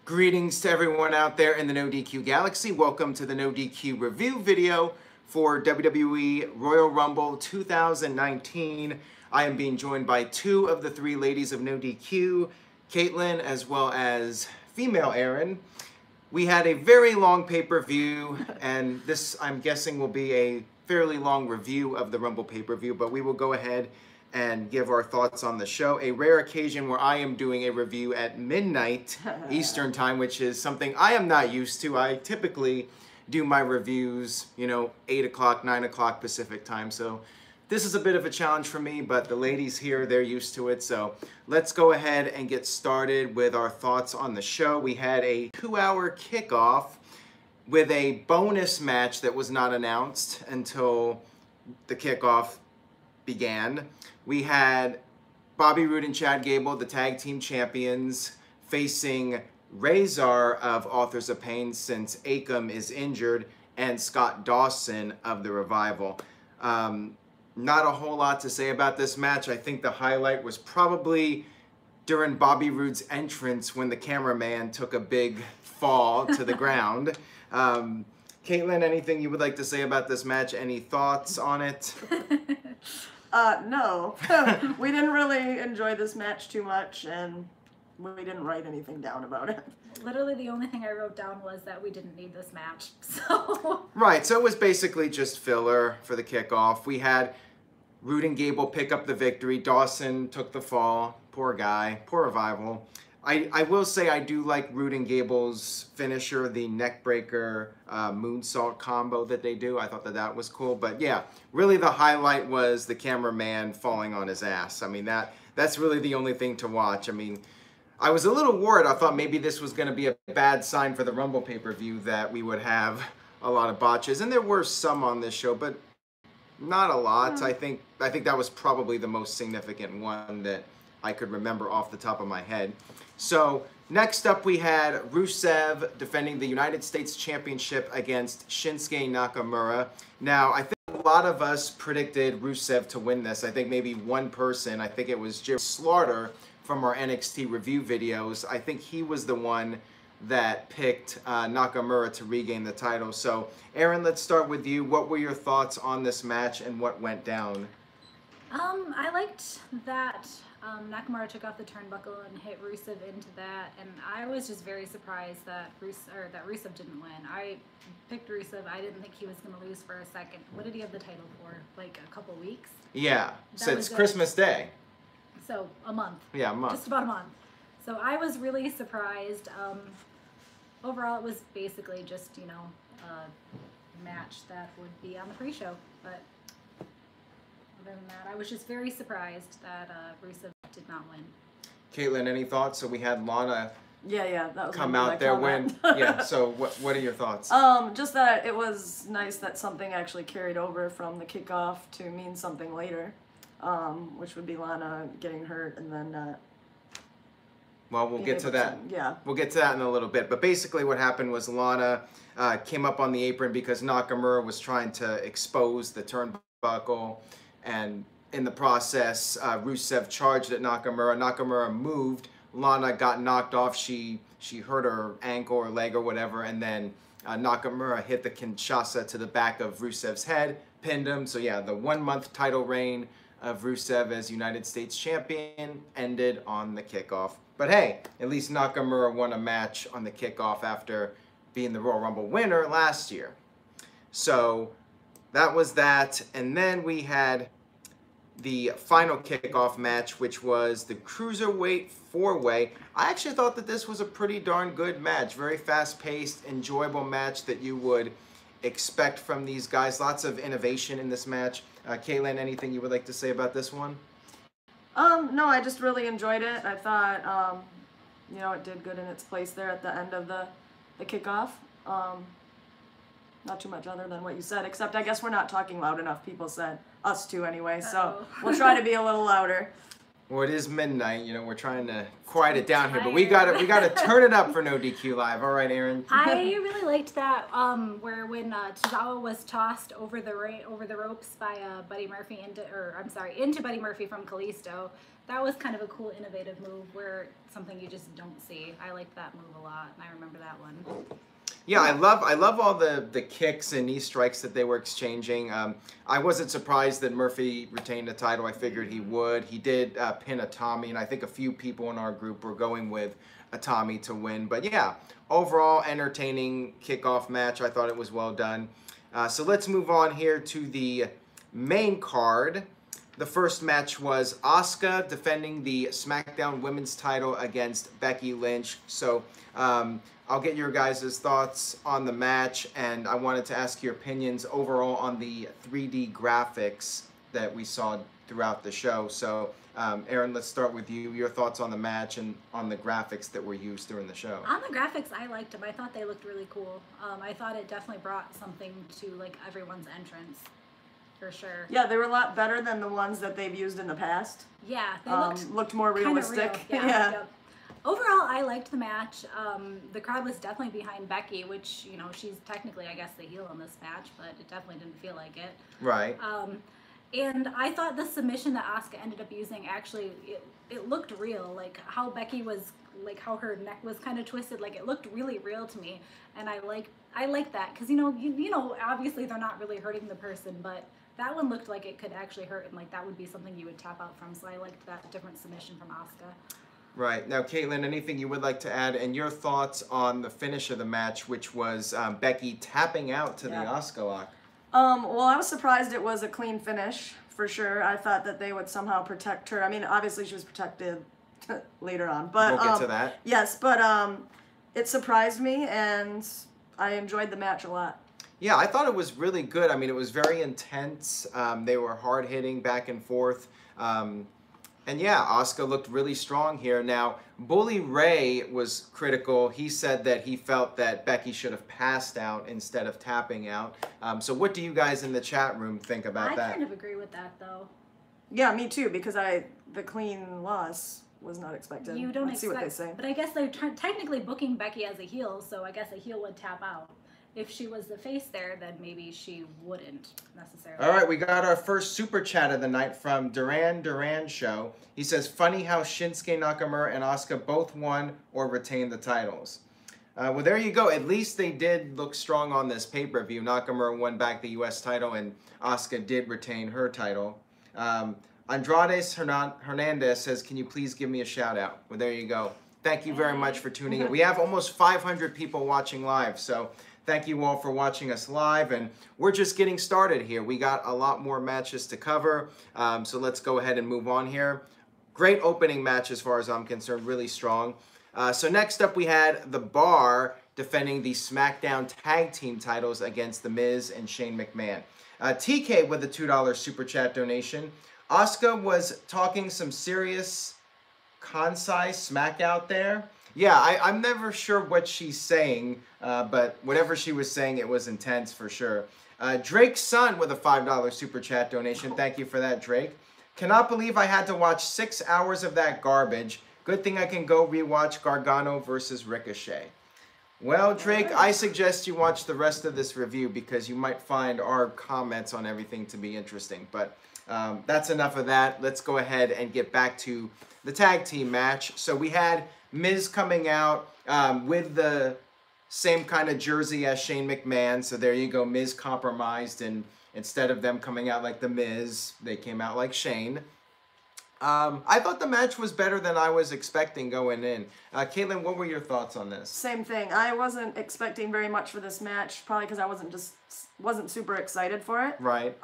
Greetings to everyone out there in the NoDQ galaxy. Welcome to the NoDQ review video for WWE Royal Rumble 2019. I am being joined by two of the three ladies of NoDQ, Caitlin as well as female Aaron. We had a very long pay-per-view, and this, I'm guessing, will be a fairly long review of the Rumble pay-per-view, but we will go ahead and give our thoughts on the show. A rare occasion where I am doing a review at midnight Eastern time, which is something I am not used to. I typically do my reviews, 8 o'clock, 9 o'clock Pacific time. So this is a bit of a challenge for me, but the ladies here, they're used to it. So let's go ahead and get started with our thoughts on the show. We had a 2-hour kickoff with a bonus match that was not announced until the kickoff began. We had Bobby Roode and Chad Gable, the tag team champions, facing Razor of Authors of Pain since Akam is injured, and Scott Dawson of the Revival. Not a whole lot to say about this match. I think the highlight was probably during Bobby Roode's entrance when the cameraman took a big fall to the ground. Caitlin, anything you would like to say about this match? Any thoughts on it? No. We didn't really enjoy this match too much, and we didn't write anything down about it. Literally the only thing I wrote down was that we didn't need this match, so... Right, so it was basically just filler for the kickoff. We had Roode and Gable pick up the victory. Dawson took the fall. Poor guy. Poor Revival. I will say I do like Roode and Gable's finisher, the neckbreaker moonsault combo that they do. I thought that was cool. But yeah, really the highlight was the cameraman falling on his ass. I mean, that's really the only thing to watch. I mean, I was a little worried. I thought maybe this was going to be a bad sign for the Rumble pay-per-view, that we would have a lot of botches. And there were some on this show, but not a lot. I think that was probably the most significant one that I could remember off the top of my head. So next up we had Rusev defending the United States Championship against Shinsuke Nakamura. Now, I think a lot of us predicted Rusev to win this. I think maybe one person, I think it was Jerry Slaughter from our NXT review videos. I think he was the one that picked Nakamura to regain the title. So Aaron, let's start with you. What were your thoughts on this match and what went down? I liked that Nakamura took off the turnbuckle and hit Rusev into that, and I was just very surprised that Rusev didn't win. I picked Rusev. I didn't think he was going to lose for a second. What did he have the title for? Like a couple weeks? Yeah, since Christmas Day. So a month. Yeah, a month. Just about a month. So I was really surprised. Overall, it was basically just, a match that would be on the pre-show, but other than that, I was just very surprised that Rusev did not win. Caitlin, any thoughts? So we had Lana that was come out there win. Yeah, so what are your thoughts? Just that it was nice that something actually carried over from the kickoff to mean something later, which would be Lana getting hurt and then well, we'll get to that. Yeah. We'll get to that in a little bit. But basically what happened was Lana came up on the apron because Nakamura was trying to expose the turnbuckle. And in the process, Rusev charged at Nakamura. Nakamura moved. Lana got knocked off. She hurt her ankle or leg or whatever. And then Nakamura hit the Kinshasa to the back of Rusev's head, pinned him. So yeah, the 1-month title reign of Rusev as United States Champion ended on the kickoff. But hey, at least Nakamura won a match on the kickoff after being the Royal Rumble winner last year. So that was that. And then we had the final kickoff match, which was the Cruiserweight 4-way. I actually thought that this was a pretty darn good match. Very fast-paced, enjoyable match that you would expect from these guys. Lots of innovation in this match. Caitlin, anything you would like to say about this one? No, I just really enjoyed it. I thought, it did good in its place there at the end of the kickoff. Not too much other than what you said, except I guess we're not talking loud enough. People said, us two anyway, so we'll try to be a little louder. Well, it is midnight. We're trying to quiet it down here, but we gotta turn it up for NoDQ Live. All right, Aaron. I really liked that where when Tozawa was tossed over the ropes by Buddy Murphy into Buddy Murphy from Kalisto. that was kind of a cool, innovative move where something you just don't see. I liked that move a lot, and I remember that one. Yeah, I love all the kicks and knee strikes that they were exchanging. I wasn't surprised that Murphy retained the title. I figured he would. He did pin a Tommy, and I think a few people in our group were going with a Tommy to win. But yeah, overall entertaining kickoff match. I thought it was well done. So let's move on here to the main card. The first match was Asuka defending the SmackDown Women's title against Becky Lynch. So I'll get your guys' thoughts on the match, and I wanted to ask your opinions overall on the 3D graphics that we saw throughout the show. So Aaron, let's start with you. Your thoughts on the match and on the graphics that were used during the show. On the graphics, I liked them. I thought they looked really cool. I thought it definitely brought something to like everyone's entrance, for sure. Yeah, they were a lot better than the ones that they've used in the past. Yeah, they looked more realistic. Real. Yeah. Yep. Overall, I liked the match. The crowd was definitely behind Becky, which, you know, she's technically, I guess, the heel in this match, but it definitely didn't feel like it. Right. And I thought the submission that Asuka ended up using, actually, it looked real. Like, how Becky was, like, how her neck was kind of twisted. Like, it looked really real to me. And I like that. Because, you know, obviously they're not really hurting the person, but that one looked like it could actually hurt. And, like, that would be something you would tap out from. So I liked that different submission from Asuka. Right. Now, Caitlin, anything you would like to add, and your thoughts on the finish of the match, which was Becky tapping out to the Asuka lock? Well, I was surprised it was a clean finish, for sure. I thought that they would somehow protect her. I mean, obviously she was protected later on, but we'll get to that. Yes, but it surprised me, and I enjoyed the match a lot. Yeah, I thought it was really good. I mean, it was very intense. They were hard-hitting back and forth. And yeah, Asuka looked really strong here. Now, Bully Ray was critical. He said that he felt that Becky should have passed out instead of tapping out. So what do you guys in the chat room think about that? I kind of agree with that, though. Yeah, me too, because the clean loss was not expected. You don't Let's see what they say. But I guess they're technically booking Becky as a heel, so I guess a heel would tap out. If she was the face there, then maybe she wouldn't necessarily. All right, we got our first super chat of the night from Duran Show. He says, funny how Shinsuke Nakamura and Asuka both won or retained the titles. Well, there you go. At least they did look strong on this pay-per-view. Nakamura won back the U.S. title, and Asuka did retain her title. Andrade Hernandez says, can you please give me a shout-out? Well, there you go. Thank you very much for tuning in. We have almost 500 people watching live, so thank you all for watching us live, and we're just getting started here. We got a lot more matches to cover, so let's go ahead and move on here. Great opening match as far as I'm concerned, really strong. So next up we had The Bar defending the SmackDown Tag Team titles against The Miz and Shane McMahon. TK with a $2 Super Chat donation. Asuka was talking some serious, concise smack out there. Yeah, I'm never sure what she's saying, but whatever she was saying, it was intense for sure. Drake's son with a $5 Super Chat donation. Thank you for that, Drake. Cannot believe I had to watch 6 hours of that garbage. Good thing I can go rewatch Gargano versus Ricochet. Well, Drake, I suggest you watch the rest of this review because you might find our comments on everything to be interesting. But that's enough of that. Let's go ahead and get back to the tag team match. So we had Miz coming out with the same kind of jersey as Shane McMahon. So there you go. Miz compromised, and instead of them coming out like the Miz, they came out like Shane. I thought the match was better than I was expecting going in. Caitlin, what were your thoughts on this? Same thing. I wasn't expecting very much for this match, probably because I wasn't super excited for it. Right.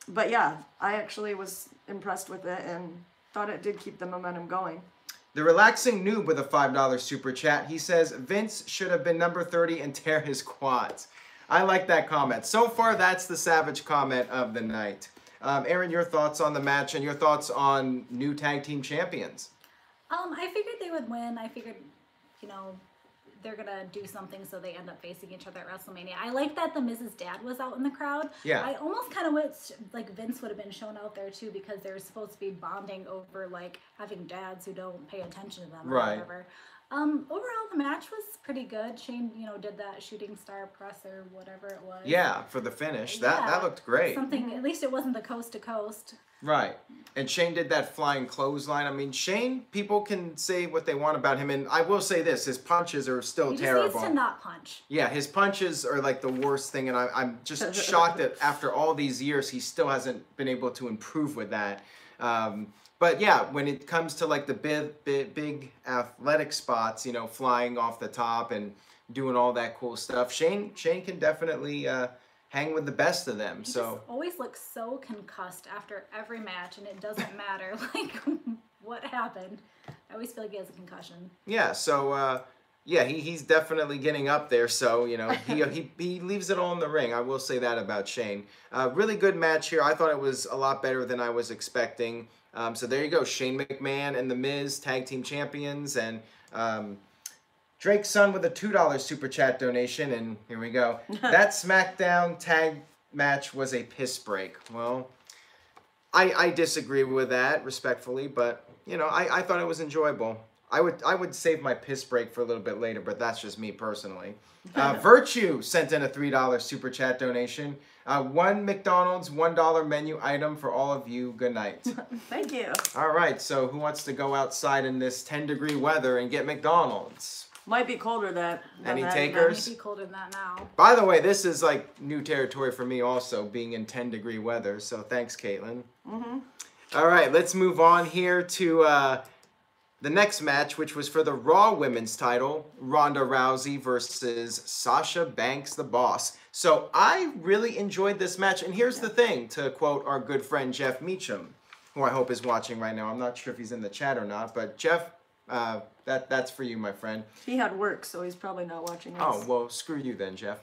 But yeah, I actually was impressed with it and thought it did keep the momentum going. The Relaxing Noob with a $5 Super Chat. He says, Vince should have been number 30 and tear his quads. I like that comment. So far, that's the savage comment of the night. Aaron, your thoughts on the match and your thoughts on new tag team champions? I figured they would win. I figured, you know, they're going to do something so they end up facing each other at WrestleMania. I like that the Miz's dad was out in the crowd. Yeah. I almost kind of wish, like, Vince would have been shown out there, too, because they're supposed to be bonding over, like, having dads who don't pay attention to them or whatever. Overall, the match was pretty good. Shane, you know, did that shooting star press or whatever it was. Yeah, for the finish. That looked great. Something, at least it wasn't the coast to coast. Right. And Shane did that flying clothesline. I mean, Shane, people can say what they want about him. And I will say this, his punches are still terrible. He just needs to not punch. Yeah, his punches are like the worst thing. And I'm just shocked that after all these years, he still hasn't been able to improve with that. But yeah, when it comes to like the big athletic spots, you know, flying off the top and doing all that cool stuff, Shane can definitely hang with the best of them. He so just always looks so concussed after every match, and it doesn't matter like what happened. I always feel like he has a concussion. Yeah, so yeah, he's definitely getting up there. So you know, he leaves it all in the ring. I will say that about Shane. Really good match here. I thought it was a lot better than I was expecting. So there you go, Shane McMahon and The Miz, tag team champions, and Drake's son with a $2 super chat donation, and here we go. That SmackDown tag match was a piss break. Well, I disagree with that respectfully, but you know, I thought it was enjoyable. I would save my piss break for a little bit later, but that's just me personally. Virtue sent in a $3 super chat donation. One McDonald's $1 menu item for all of you. Good night. Thank you. All right, so who wants to go outside in this 10-degree weather and get McDonald's? Might be colder than Any that. takers? Might be colder than that now. By the way, this is like new territory for me also, being in 10-degree weather. So thanks, Caitlin. All right, let's move on here to the next match, which was for the Raw Women's title, Ronda Rousey versus Sasha Banks, the Boss. So I really enjoyed this match. And here's the thing, to quote our good friend Jeff Meacham, who I hope is watching right now. I'm not sure if he's in the chat or not, but Jeff, that's for you, my friend. He had work, so he's probably not watching us. Oh, well, screw you then, Jeff.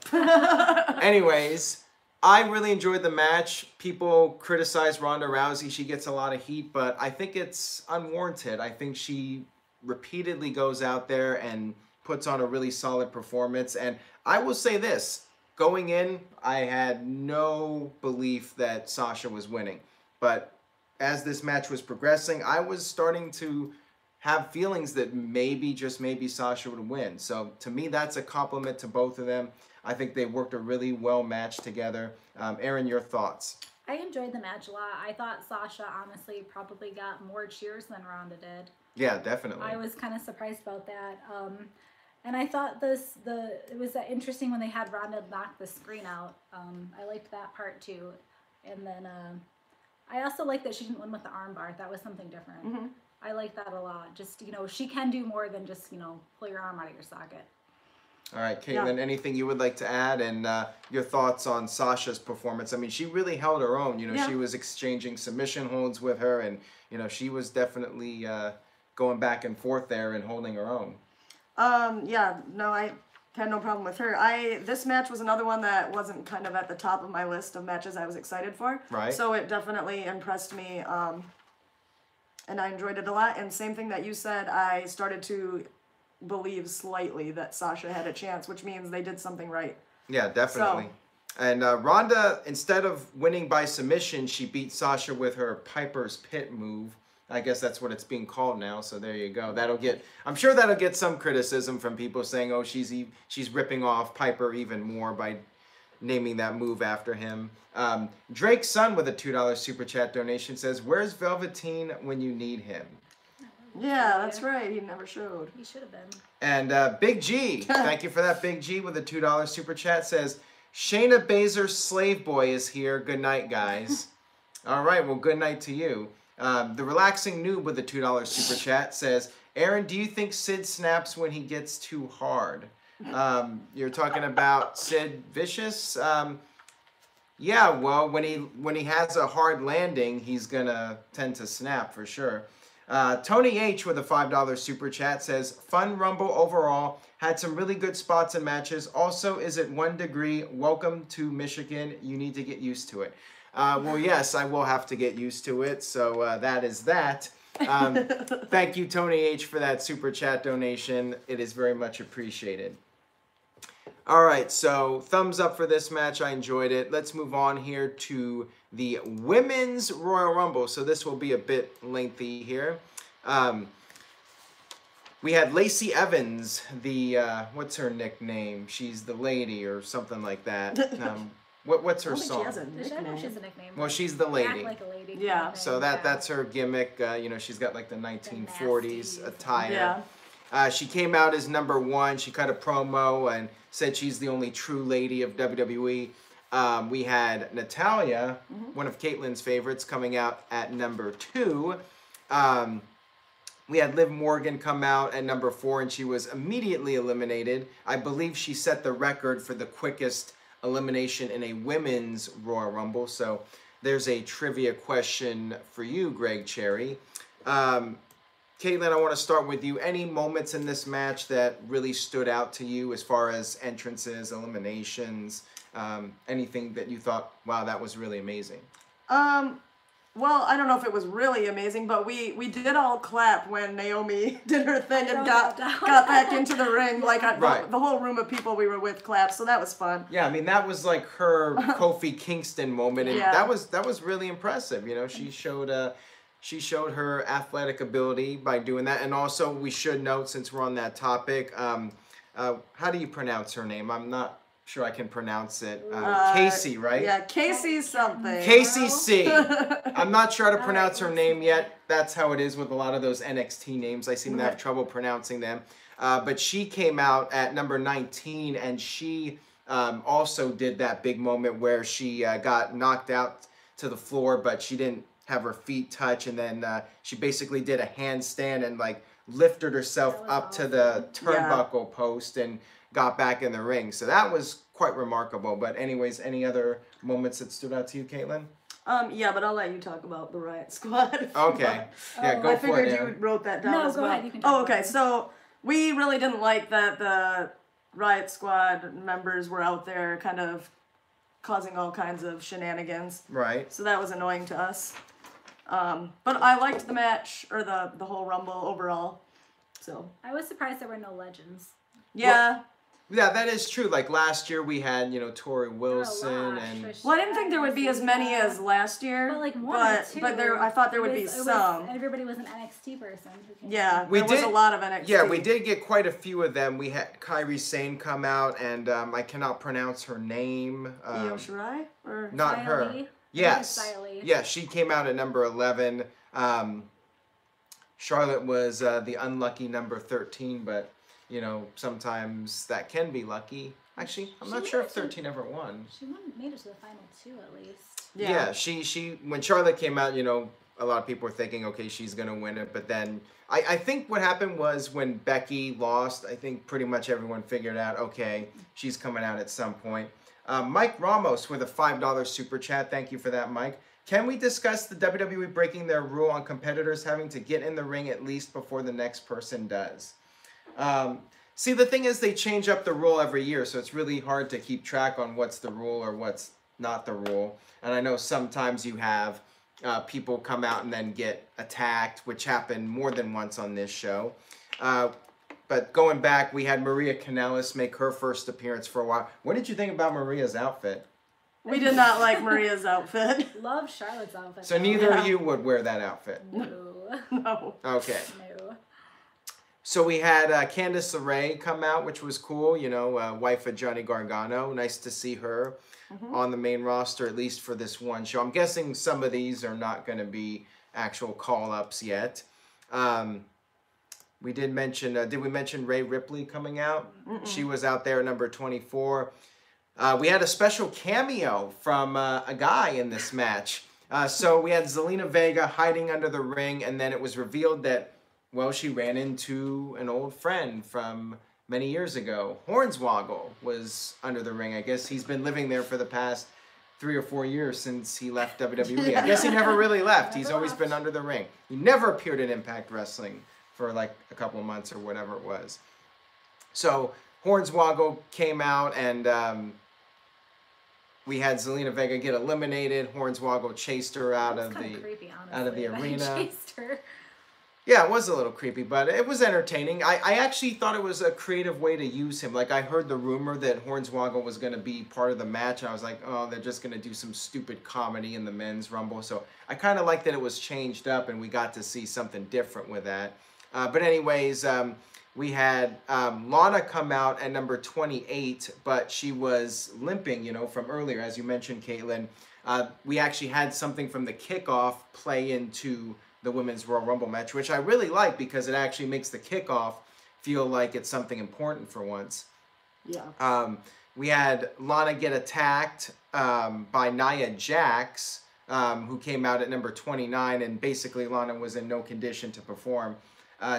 Anyways, I really enjoyed the match. People criticize Ronda Rousey. She gets a lot of heat, but I think it's unwarranted. I think she repeatedly goes out there and puts on a really solid performance. And I will say this, going in, I had no belief that Sasha was winning. But as this match was progressing, I was starting to have feelings that maybe, just maybe, Sasha would win. So to me, that's a compliment to both of them. I think they worked a really well match together. Aaron, your thoughts? I enjoyed the match a lot. I thought Sasha honestly probably got more cheers than Ronda did. Yeah, definitely. I was kind of surprised about that. And I thought it was interesting when they had Ronda knock the screen out. I liked that part too. And then I also liked that she didn't win with the armbar. That was something different. I like that a lot. Just, you know, she can do more than just, you know, pull your arm out of your socket. All right, Caitlin, anything you would like to add, and your thoughts on Sasha's performance? I mean, she really held her own. You know, she was exchanging submission holds with her, and, you know, she was definitely going back and forth there and holding her own. Yeah, no, I had no problem with her. This match was another one that wasn't kind of at the top of my list of matches I was excited for. Right. So it definitely impressed me, and I enjoyed it a lot. And same thing that you said, I started to believe slightly that Sasha had a chance, which means they did something right. Yeah, definitely. So. And Ronda, instead of winning by submission, she beat Sasha with her Piper's Pit move. I guess that's what it's being called now, so there you go. I'm sure that'll get some criticism from people saying, oh, she's ripping off Piper even more by naming that move after him. Drake's son with a $2 super chat donation says, where's Velveteen when you need him? Yeah, that's right. He never showed. He should have been. And Big G, thank you for that, Big G, with a $2 super chat, says, Shayna Baszler's slave boy is here. Good night, guys. All right, well, good night to you. The Relaxing Noob with a $2 super chat says, Aaron, do you think Sid snaps when he gets too hard? You're talking about Sid Vicious? Yeah, well, when he has a hard landing, he's going to tend to snap for sure. Tony H with a $5 super chat says, fun Rumble overall, had some really good spots and matches. Also, is it 1 degree? Welcome to Michigan. You need to get used to it. Well, yes, I will have to get used to it. So that is that. Thank you, Tony H, for that super chat donation. It is very much appreciated. All right, so thumbs up for this match. I enjoyed it. Let's move on here to the Women's Royal Rumble. So this will be a bit lengthy here. We had Lacey Evans, the, what's her nickname? She's the lady or something like that. What's I her don't think song? she has a I don't know if she has nickname. a nickname. Well, but she's the act lady. like a lady. kind Yeah. of So thing, that's her gimmick. You know, she's got like the 1940s nasties. attire. Yeah. She came out as number 1. She cut a promo and said she's the only true lady of WWE. We had Natalya, one of Caitlin's favorites, coming out at number 2. We had Liv Morgan come out at number 4, and she was immediately eliminated. I believe she set the record for the quickest elimination in a women's Royal Rumble. So there's a trivia question for you, Greg Cherry. Caitlin, I want to start with you. Any moments in this match that really stood out to you as far as entrances, eliminations, anything that you thought, wow, that was really amazing? Well, I don't know if it was really amazing, but we did all clap when Naomi did her thing and got back into the ring. Like Right. the whole room of people we were with clapped, so that was fun. Yeah, I mean, that was like her Kofi Kingston moment, and Yeah. that was really impressive. You know, she showed her athletic ability by doing that. And also, we should note, since we're on that topic, how do you pronounce her name? I'm not sure I can pronounce it. Casey, right? Yeah, Casey something. Casey C. I'm not sure how to pronounce her name yet. That's how it is with a lot of those NXT names. I seem to have trouble pronouncing them. But she came out at number 19, and she also did that big moment where she got knocked out to the floor, but she didn't have her feet touch, and then she basically did a handstand and like lifted herself up to the turnbuckle post and got back in the ring. So that was quite remarkable. But anyways, any other moments that stood out to you, Caitlin? Yeah, but I'll let you talk about the Riot Squad. Okay. Yeah, go I for it. figured you wrote that down No, as go well. ahead, you can talk Oh, about okay. it. So we really didn't like that the Riot Squad members were out there kind of causing all kinds of shenanigans. Right. So that was annoying to us. But I liked the match, or the whole Rumble overall. So I was surprised there were no legends. yeah. Yeah, that is true. Like last year we had, you know, Tori Wilson and Well, I didn't think there would be as many as last year. But like one or two. But there, I thought there would be some. Everybody was an NXT person. Who came Yeah, We there was did- a lot of NXT. yeah, we did get quite a few of them. We had Kairi Sane come out, and I cannot pronounce her name. Io Shirai? Or Not Xia her. Li? Yes. Xia Li. Yes, she came out at number 11. Charlotte was the unlucky number 13, but, you know, sometimes that can be lucky. Actually, I'm not She sure if made it to- 13 ever won. She made it to the final 2 at least. Yeah, she when Charlotte came out, you know, a lot of people were thinking, okay, she's gonna win it. But then I think what happened was when Becky lost, I think pretty much everyone figured out, okay, she's coming out at some point. Mike Ramos with a $5 super chat. Thank you for that, Mike. Can we discuss the WWE breaking their rule on competitors having to get in the ring at least before the next person does? See, the thing is they change up the rule every year, so it's really hard to keep track on what's the rule or what's not the rule. And I know sometimes you have people come out and then get attacked, which happened more than once on this show. But going back, we had Maria Kanellis make her first appearance for a while. What did you think about Maria's outfit? We did not like Maria's outfit. Love Charlotte's outfit. So though. neither of you would wear that outfit. No. No. Okay. No. So we had Candice LeRae come out, which was cool. You know, wife of Johnny Gargano. Nice to see her on the main roster, at least for this one show. I'm guessing some of these are not going to be actual call-ups yet. We did mention, did we mention Rhea Ripley coming out? She was out there at number 24. We had a special cameo from a guy in this match. So we had Zelina Vega hiding under the ring, and then it was revealed that, well, she ran into an old friend from many years ago. Hornswoggle was under the ring. I guess he's been living there for the past 3 or 4 years since he left WWE. I guess he never really left. He's always been under the ring. He never appeared in Impact Wrestling for like a couple of months or whatever it was. So Hornswoggle came out, and we had Zelina Vega get eliminated. Hornswoggle chased her out of the creepy, honestly, out of the that he arena. chased her. Yeah, it was a little creepy, but it was entertaining. I actually thought it was a creative way to use him. Like, I heard the rumor that Hornswoggle was going to be part of the match, and I was like, oh, they're just going to do some stupid comedy in the men's Rumble. So I kind of liked that it was changed up, and we got to see something different with that. But anyways, we had Lana come out at number 28, but she was limping, you know, from earlier, as you mentioned, Caitlin. We actually had something from the kickoff play into the Women's Royal Rumble match, which I really like because it actually makes the kickoff feel like it's something important for once. Yeah. We had Lana get attacked by Nia Jax, who came out at number 29, and basically Lana was in no condition to perform.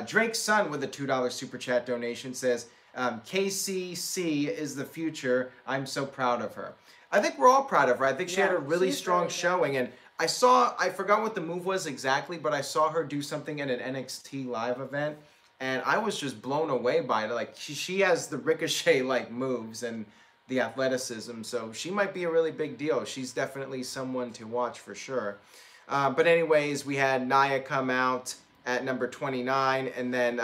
Drake's son with a $2 super chat donation says, KCC is the future. I'm so proud of her. I think we're all proud of her. I think she had a really strong showing, and I forgot what the move was exactly, but I saw her do something at an NXT live event, and I was just blown away by it. Like, she has the Ricochet-like moves and the athleticism, so she might be a really big deal. She's definitely someone to watch for sure. But anyways, we had Nia come out at number 29, and then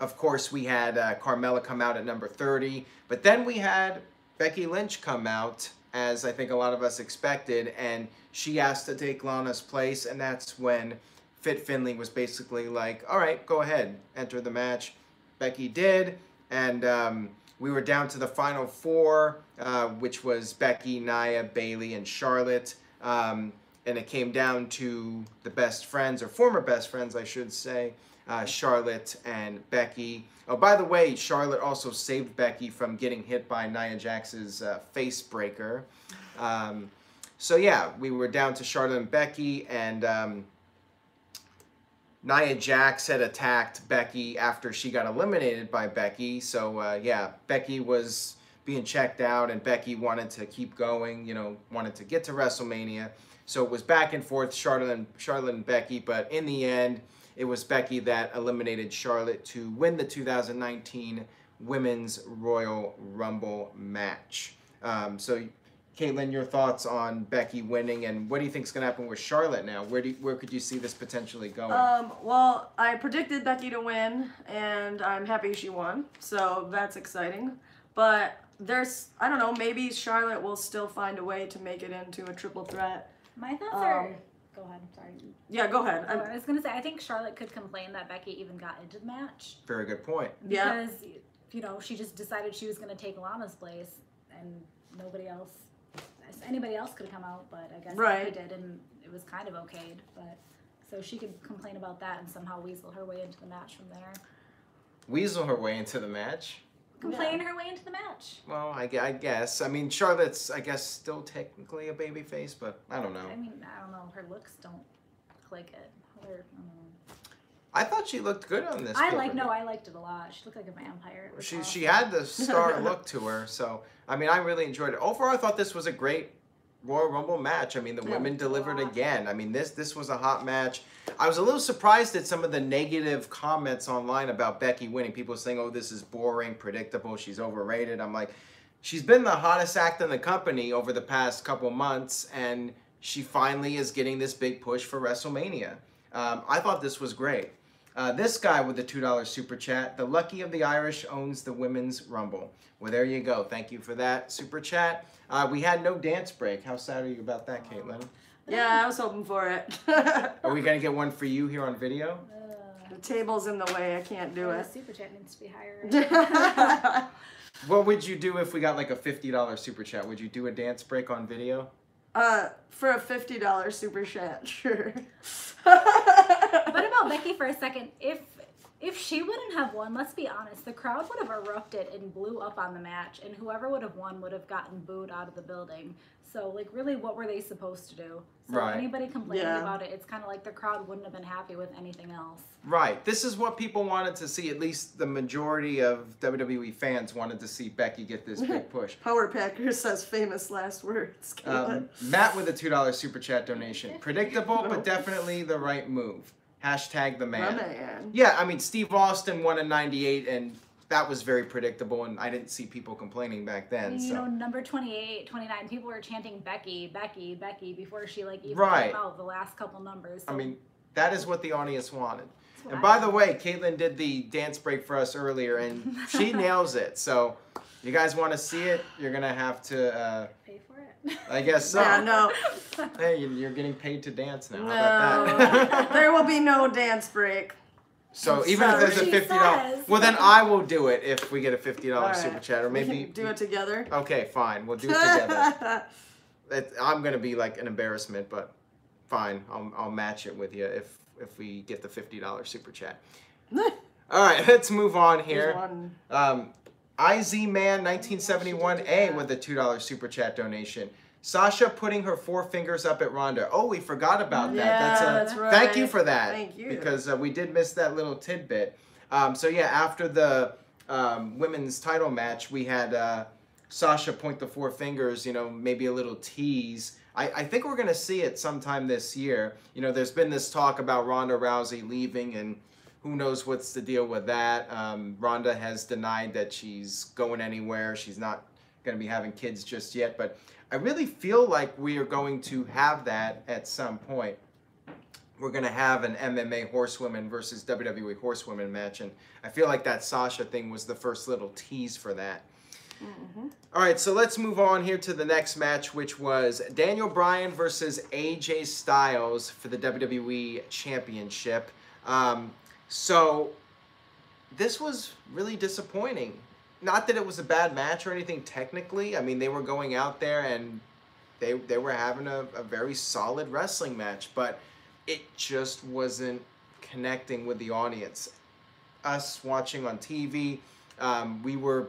of course we had Carmella come out at number 30, but then we had Becky Lynch come out, as I think a lot of us expected, and she asked to take Lana's place, and that's when Fit Finlay was basically like, all right, go ahead, enter the match. Becky did, and we were down to the final four, which was Becky, Nia, Bayley, and Charlotte. And it came down to the best friends, or former best friends, I should say, Charlotte and Becky. Oh, by the way, Charlotte also saved Becky from getting hit by Nia Jax's face breaker. So yeah, we were down to Charlotte and Becky, and Nia Jax had attacked Becky after she got eliminated by Becky. So yeah, Becky was being checked out, and Becky wanted to keep going, you know, wanted to get to WrestleMania. So it was back and forth, Charlotte and Becky, but in the end, it was Becky that eliminated Charlotte to win the 2019 Women's Royal Rumble match. So, Caitlin, your thoughts on Becky winning, and what do you think is going to happen with Charlotte now? Where could you see this potentially going? Well, I predicted Becky to win, and I'm happy she won, so that's exciting. But I don't know, maybe Charlotte will still find a way to make it into a triple threat. My thoughts are... Go ahead, sorry. Yeah, go ahead. I was going to say, I think Charlotte could complain that Becky even got into the match. Very good point. Because, you know, she just decided she was going to take Lana's place, and anybody else could come out, but I guess Becky did, and it was kind of okayed. But so she could complain about that and somehow weasel her way into the match from there. Weasel her way into the match? Complain her way into the match. Well, I guess. I mean, Charlotte's, I guess, still technically a babyface, but I don't know. I mean, I don't know. Her looks don't click it. I thought she looked good on this. I liked it a lot. She looked like a vampire. She had the star look to her, so I mean, I really enjoyed it. Overall, I thought this was a great Royal Rumble match. I mean, the women delivered again. I mean, this was a hot match. I was a little surprised at some of the negative comments online about Becky winning. People saying, oh, this is boring, predictable, she's overrated. I'm like, she's been the hottest act in the company over the past couple months, and she finally is getting this big push for WrestleMania. I thought this was great. This guy with the $2 super chat, the lucky of the Irish owns the Women's Rumble. Well, there you go. Thank you for that super chat. We had no dance break. How sad are you about that, Caitlin? Yeah, I was hoping for it. Are we going to get one for you here on video? The table's in the way. I can't do it. The super chat needs to be higher. What would you do if we got like a $50 super chat? Would you do a dance break on video? For a $50 super chat, sure. What about Becky for a second? If she wouldn't have won, let's be honest, the crowd would have erupted and blew up on the match, and whoever would have won would have gotten booed out of the building. So, like, really, what were they supposed to do? So anybody complaining about it, it's kind of like the crowd wouldn't have been happy with anything else. Right. This is what people wanted to see. At least the majority of WWE fans wanted to see Becky get this big push. Power Packer says famous last words. Matt with a $2 super chat donation. Predictable, but definitely the right move. Hashtag the man. The man. Yeah, I mean, Steve Austin won in '98, and that was very predictable, and I didn't see people complaining back then. You know, number 28, 29, people were chanting Becky, Becky, Becky before she, like, even came out the last couple numbers. So. I mean, that is what the audience wanted. And by the way, Caitlin did the dance break for us earlier, and she nails it. So, you guys want to see it? You're going to have to... pay for it. I guess so. Yeah, no. Hey, you're getting paid to dance now. No. How about that? There will be no dance break. So even if there's a $50, well then I will do it if we get a $50 super chat, or maybe we can do it together. Okay, fine, we'll do it together. I'm gonna be like an embarrassment, but fine, I'll match it with you if we get the $50 super chat. All right, let's move on here. IZ Man 1971A with a $2 super chat donation. Sasha putting her 4 fingers up at Ronda. Oh, we forgot about that. Yeah, that's right. Thank you for that. Thank you. Because we did miss that little tidbit. So yeah, after the women's title match, we had Sasha point the 4 fingers, you know, maybe a little tease. I think we're going to see it sometime this year. You know, there's been this talk about Ronda Rousey leaving, and who knows what's the deal with that. Ronda has denied that she's going anywhere. She's not going to be having kids just yet, but I really feel like we are going to have that at some point. We're going to have an MMA horsewomen versus WWE horsewomen match, and I feel like that Sasha thing was the first little tease for that. All right, so let's move on here to the next match, which was Daniel Bryan versus AJ Styles for the WWE Championship. So this was really disappointing. Not that it was a bad match or anything technically. I mean, they were going out there and they were having a very solid wrestling match, but it just wasn't connecting with the audience. Us watching on TV, we were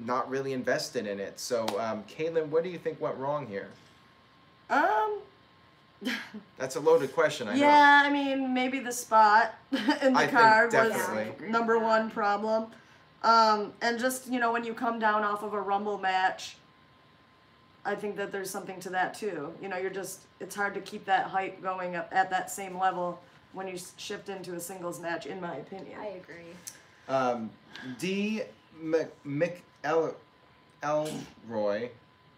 not really invested in it. So, Caitlin, what do you think went wrong here? That's a loaded question, I know. Yeah, I mean, maybe the spot in the card was definitely #1 problem. And just, you know, when you come down off of a Rumble match, I think that there's something to that too. You know, it's hard to keep that hype going up at that same level when you shift into a singles match, in my opinion. I agree. D. McElroy,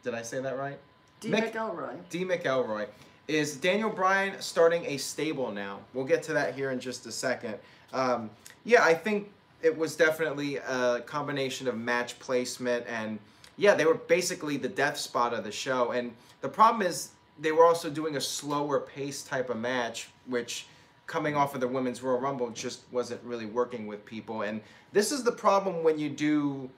did I say that right? D. McElroy. D. McElroy. Is Daniel Bryan starting a stable now? We'll get to that here in just a second. Yeah, I think it was definitely a combination of match placement, and yeah, they were basically the death spot of the show. And the problem is they were also doing a slower pace type of match, which coming off of the Women's Royal Rumble just wasn't really working with people. And this is the problem when you do,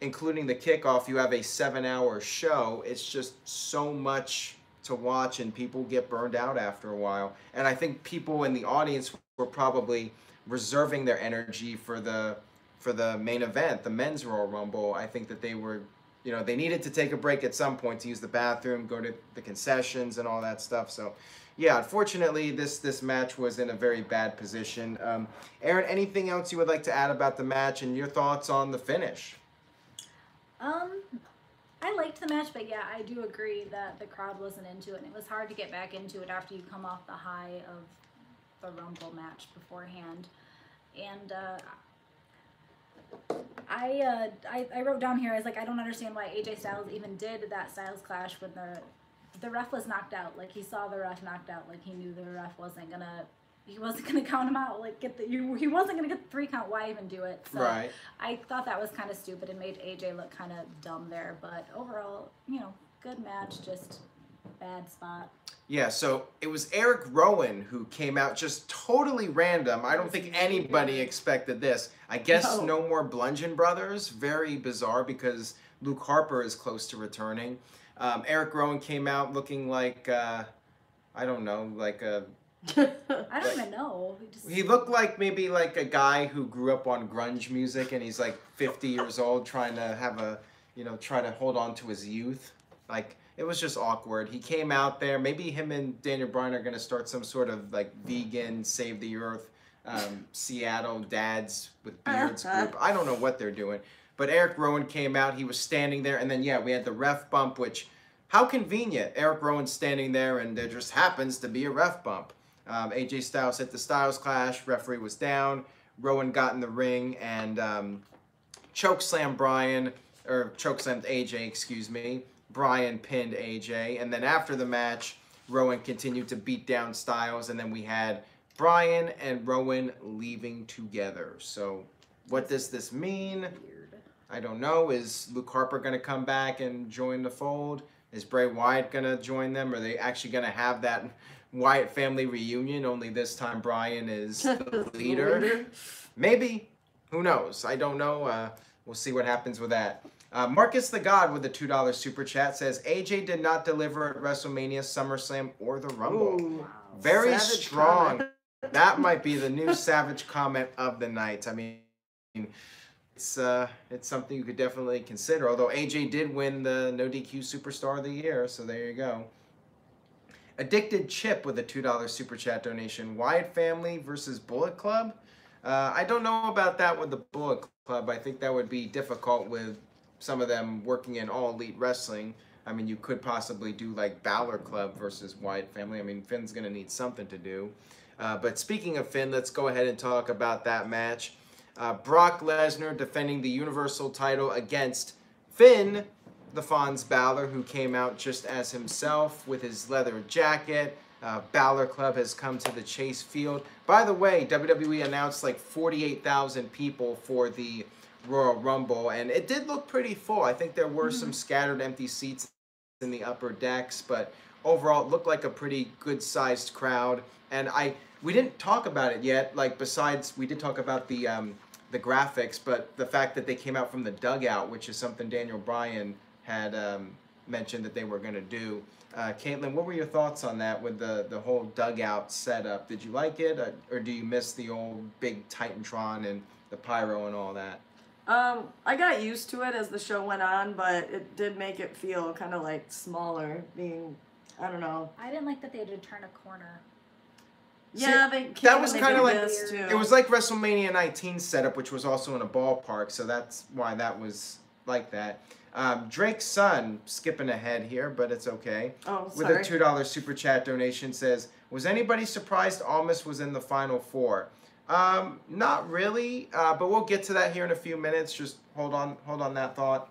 including the kickoff, you have a 7-hour show. It's just so much to watch and people get burned out after a while. And I think people in the audience were probably reserving their energy for the main event, the Men's Royal Rumble. I think that they were, you know, they needed to take a break at some point to use the bathroom, go to the concessions and all that stuff. So yeah, unfortunately this match was in a very bad position. Aaron, anything else you would like to add about the match and your thoughts on the finish? I liked the match, but yeah, I do agree that the crowd wasn't into it, and it was hard to get back into it after you come off the high of the Rumble match beforehand. And I wrote down here, I was like, I don't understand why AJ Styles even did that Styles Clash when the ref was knocked out. Like, he saw the ref knocked out, like he knew the ref wasn't gonna count him out, like he wasn't gonna get the 3 count. Why even do it? So right. I thought that was kind of stupid and made AJ look kind of dumb there. But overall, you know, good match, just bad spot. Yeah, so it was Eric Rowan who came out just totally random. I don't think anybody expected this. I guess no more Bludgeon Brothers. Very bizarre because Luke Harper is close to returning. Eric Rowan came out looking like, I don't know, like a... I don't even know. He looked like maybe like a guy who grew up on grunge music and he's like 50 years old trying to have a, you know, trying to hold on to his youth. Like, it was just awkward. He came out there. Maybe him and Daniel Bryan are going to start some sort of like vegan, save the earth, Seattle dads with beards group. I don't know what they're doing. But Eric Rowan came out. He was standing there. And then, yeah, we had the ref bump, which, how convenient. Eric Rowan's standing there and there just happens to be a ref bump. AJ Styles hit the Styles Clash. Referee was down. Rowan got in the ring and chokeslammed Bryan, or chokeslammed AJ, excuse me. Bryan pinned AJ. And then after the match, Rowan continued to beat down Styles. And then we had Bryan and Rowan leaving together. So what does this mean? Weird. I don't know. Is Luke Harper going to come back and join the fold? Is Bray Wyatt going to join them? Are they actually going to have that Wyatt family reunion, only this time Brian is the leader. Maybe. Who knows? I don't know. We'll see what happens with that. Marcus the God with the $2 super chat says, AJ did not deliver at WrestleMania, SummerSlam, or the Rumble. Ooh, very savage strong. comment. That might be the new savage comment of the night. I mean, it's something you could definitely consider. Although AJ did win the NoDQ Superstar of the Year, so there you go. Addicted Chip with a $2 super chat donation. Wyatt family versus Bullet Club. I don't know about that with the Bullet Club. I think that would be difficult with some of them working in All Elite Wrestling. I mean, you could possibly do like Balor Club versus Wyatt family. I mean, Finn's going to need something to do. But speaking of Finn, let's go ahead and talk about that match. Brock Lesnar defending the Universal title against Finn, the Fonz Balor, who came out just as himself with his leather jacket. Balor Club has come to the Chase Field. By the way, WWE announced like 48,000 people for the Royal Rumble, and it did look pretty full. I think there were some scattered empty seats in the upper decks, but overall it looked like a pretty good-sized crowd. And we didn't talk about it yet, like besides we did talk about the graphics, but the fact that they came out from the dugout, which is something Daniel Bryan had mentioned that they were going to do. Caitlin, what were your thoughts on that with the whole dugout setup? Did you like it, or do you miss the old big Titantron and the pyro and all that? I got used to it as the show went on, but it did make it feel kind of like smaller, being, I don't know. I didn't like that they had to turn a corner. Yeah, that was kind of like this too. It was like WrestleMania 19 setup, which was also in a ballpark, so that's why that was like that. Drake's son, skipping ahead here, but it's okay. Oh, with sorry. a $2 super chat donation, says, was anybody surprised Almas was in the Final Four? Not really, but we'll get to that here in a few minutes. Just hold on that thought.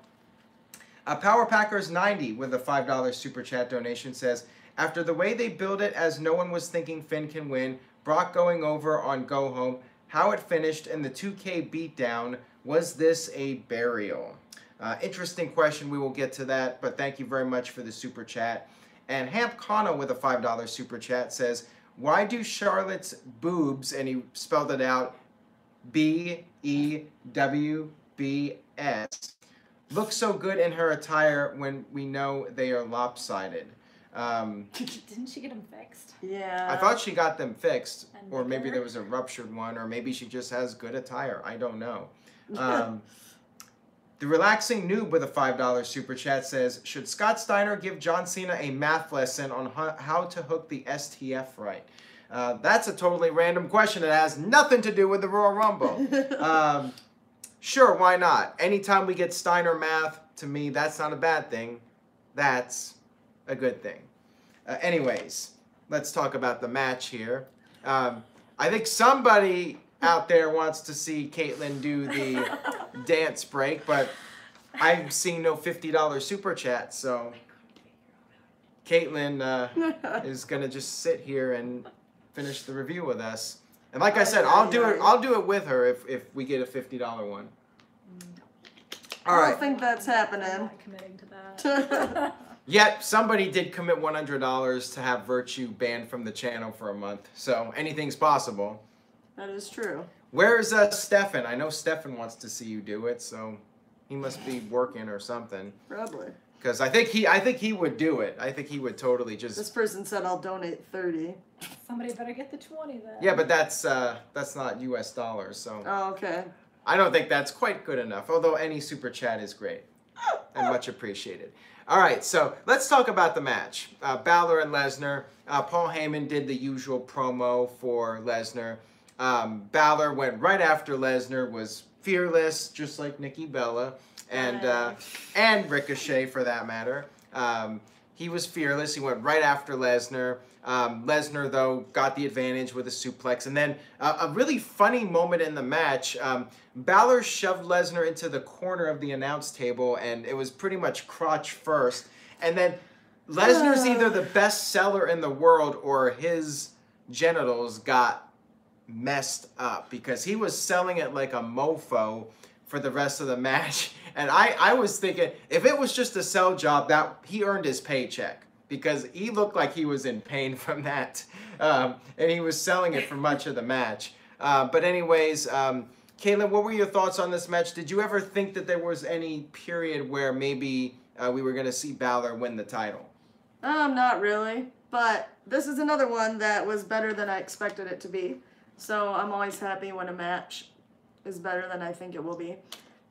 Power Packers 90 with a $5 super chat donation says, after the way they build it, as no one was thinking Finn can win, Brock going over on Go Home, how it finished, and the 2K beatdown, was this a burial? Interesting question. We will get to that, but thank you very much for the super chat. And Hamp Kano with a $5 super chat says, why do Charlotte's boobs, and he spelled it out, BEWBS, look so good in her attire when we know they are lopsided? Didn't she get them fixed? Yeah. I thought she got them fixed, And or maybe bigger? there was a ruptured one, or maybe she just has good attire. I don't know. The Relaxing Noob with a $5 super chat says, should Scott Steiner give John Cena a math lesson on how to hook the STF right? That's a totally random question. It has nothing to do with the Royal Rumble. Sure, why not? Anytime we get Steiner math, to me, that's not a bad thing. That's a good thing. Anyways, let's talk about the match here. I think somebody out there wants to see Caitlin do the dance break, but I've seen no $50 super chat, so Caitlin is gonna just sit here and finish the review with us. And like I said, I'll do it with her if we get a $50 one. All I right. don't think that's I'm happening. not committing to that. Yet somebody did commit $100 to have Virtue banned from the channel for a month, so anything's possible. That is true. Where's Stefan? I know Stefan wants to see you do it, so he must be working or something. Probably. Because I think he would do it. I think he would totally just. This person said I'll donate 30. Somebody better get the 20 then. Yeah, but that's not U.S. dollars, so Oh, okay. I don't think that's quite good enough. Although any super chat is great and much appreciated. All right, so let's talk about the match. Balor and Lesnar. Paul Heyman did the usual promo for Lesnar. Balor went right after Lesnar, was fearless, just like Nikki Bella, and Ricochet for that matter. He was fearless. He went right after Lesnar. Lesnar, though, got the advantage with a suplex. And then a really funny moment in the match, Balor shoved Lesnar into the corner of the announce table, and it was pretty much crotch first. And then Lesnar's either the best seller in the world or his genitals got messed up because he was selling it like a mofo for the rest of the match. And I was thinking, if it was just a sell job, that he earned his paycheck. because he looked like he was in pain from that, and he was selling it for much of the match. But anyways, Caitlin, what were your thoughts on this match? Did you ever think that there was any period where maybe we were going to see Balor win the title? Not really, but this is another one that was better than I expected it to be. So I'm always happy when a match is better than I think it will be.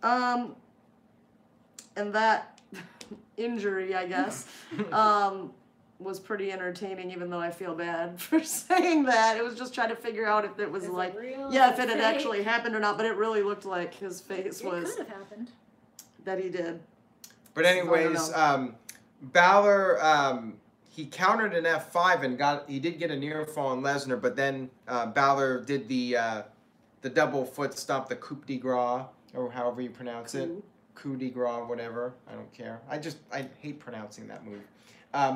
And that injury, I guess, was pretty entertaining, even though I feel bad for saying that. It was just trying to figure out if it was like, yeah, if it had actually happened or not, but it really looked like his face was... It could have happened. That he did. But anyways, Balor, he countered an F5 and he did get a near fall on Lesnar, but then Balor did the double foot stomp, the coup de grace, or however you pronounce it. Coup de grace, whatever. I don't care. I hate pronouncing that move.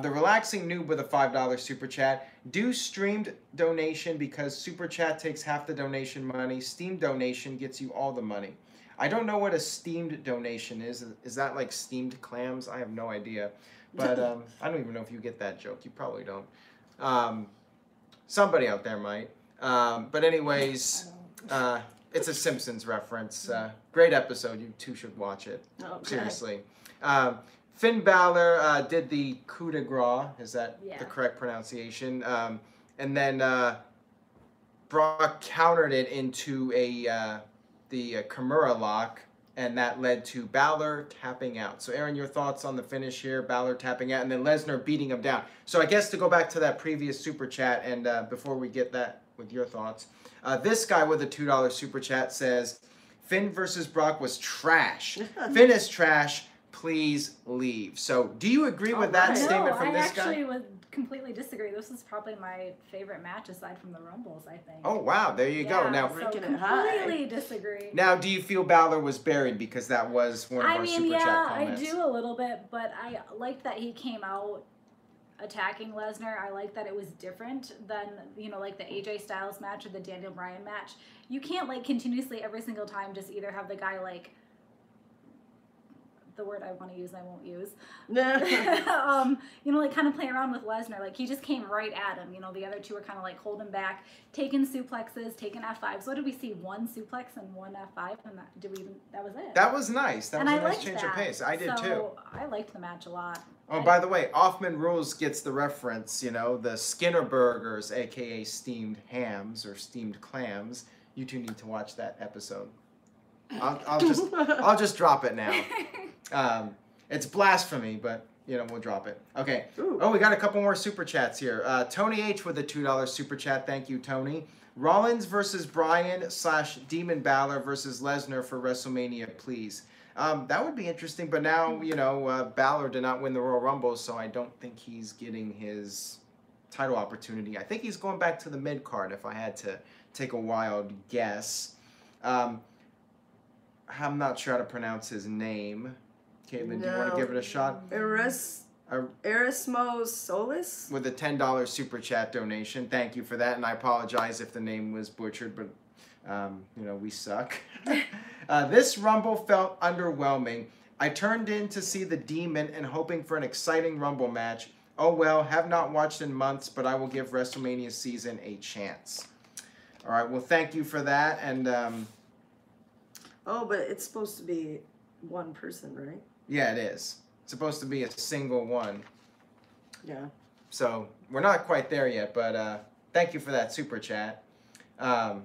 The Relaxing Noob with a $5 super chat. Do streamed donation because super chat takes half the donation money. Steamed donation gets you all the money. I don't know what a steamed donation is. Is that like steamed clams? I have no idea. But I don't even know if you get that joke. You probably don't. Somebody out there might. But anyways, it's a Simpsons reference. Great episode. You two should watch it. Okay. Seriously. Finn Balor did the coup de grace. Is that the correct pronunciation? And then Brock countered it into the Kimura lock, and that led to Balor tapping out. So, Aaron, your thoughts on the finish here? Balor tapping out, and then Lesnar beating him down. So, I guess to go back to that previous super chat, and before we get that with your thoughts, this guy with a $2 super chat says, Finn versus Brock was trash. Finn is trash. Please leave. So, do you agree with that statement from this guy? I actually would completely disagree. This is probably my favorite match aside from the Rumbles, I think. Oh, wow. There you go. Now, so completely disagree. Now, do you feel Balor was buried because that was one of our super chat comments? I do a little bit, but I liked that he came out attacking Lesnar. I like that it was different than, like the AJ Styles match or the Daniel Bryan match. You can't, like, continuously every single time just either have the guy, like, the word I want to use, I won't use. Like kind of play around with Lesnar. Like he just came right at him. The other two were kind of like holding back, taking suplexes, taking F5s. What did we see? One suplex and one F5, and that was it. That was nice. That was a nice change of pace. I did too. I liked the match a lot. Oh, by the way, Offman Rules gets the reference. The Skinner Burgers, aka steamed hams or steamed clams. You two need to watch that episode. I'll just drop it now. It's blasphemy, but we'll drop it. Okay. Ooh. Oh, we got a couple more super chats here. Tony H with a $2 super chat. Thank you, Tony. Rollins versus Bryan / Demon Balor versus Lesnar for WrestleMania, please. That would be interesting, but now Balor did not win the Royal Rumble, so I don't think he's getting his title opportunity. I think he's going back to the mid card. If I had to take a wild guess. I'm not sure how to pronounce his name. Caitlin, do you want to give it a shot? Erasmo Solis? With a $10 super chat donation. Thank you for that, and I apologize if the name was butchered, but, we suck. This Rumble felt underwhelming. I turned in to see the Demon and hoping for an exciting Rumble match. Oh well, have not watched in months, but I will give WrestleMania season a chance. All right, well, thank you for that, and... Oh, but it's supposed to be one person, right? Yeah, it is. It's supposed to be a single one. Yeah. So, we're not quite there yet, but thank you for that super chat. I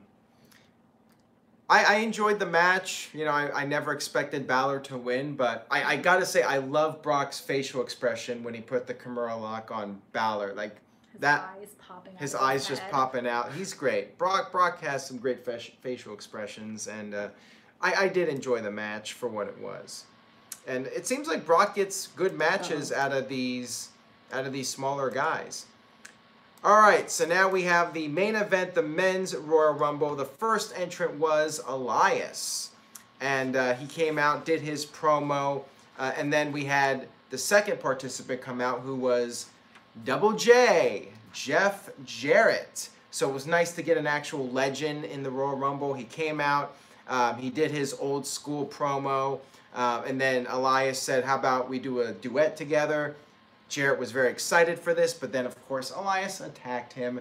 enjoyed the match. I never expected Balor to win, but I gotta say, I love Brock's facial expression when he put the Kimura lock on Balor. Like, his eyes just popping out. He's great. Brock has some great facial expressions, and I did enjoy the match for what it was. And it seems like Brock gets good matches out of these smaller guys. All right, so now we have the main event, the men's Royal Rumble. The first entrant was Elias, and he came out, did his promo, and then we had the second participant come out, who was Double J, Jeff Jarrett. So it was nice to get an actual legend in the Royal Rumble. He came out, he did his old school promo. And then Elias said, how about we do a duet together? Jarrett was very excited for this, but then, of course, Elias attacked him.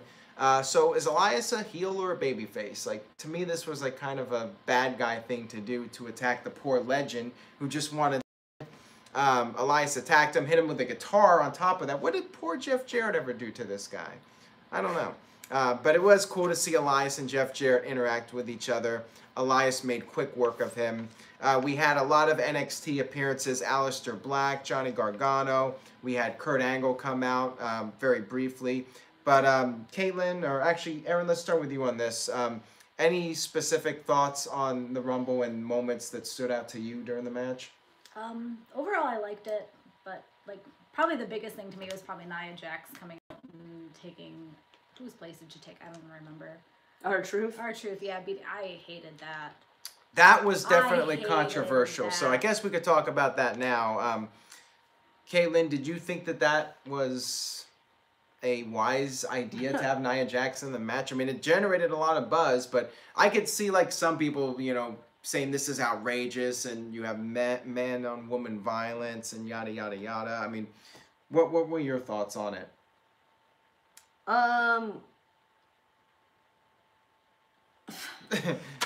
So is Elias a heel or a babyface? Like, to me, this was like kind of a bad guy thing to do, to attack the poor legend who just wanted. Elias attacked him, hit him with a guitar on top of that. What did poor Jeff Jarrett ever do to this guy? I don't know. But it was cool to see Elias and Jeff Jarrett interact with each other. Elias made quick work of him. We had a lot of NXT appearances. Aleister Black, Johnny Gargano. We had Kurt Angle come out very briefly. But Caitlin, or actually, Aaron, let's start with you on this. Any specific thoughts on the Rumble and moments that stood out to you during the match? Overall, I liked it, but like probably the biggest thing to me was probably Nia Jax coming out and taking. Whose place did she take? I don't remember. R-Truth? R-Truth, yeah. I hated that. That was definitely controversial. That. So I guess we could talk about that now. Caitlin, did you think that that was a wise idea to have Nia Jax in the match? I mean, it generated a lot of buzz, but I could see like some people, you know, saying this is outrageous and you have man on woman violence and yada, yada, yada. I mean, what were your thoughts on it?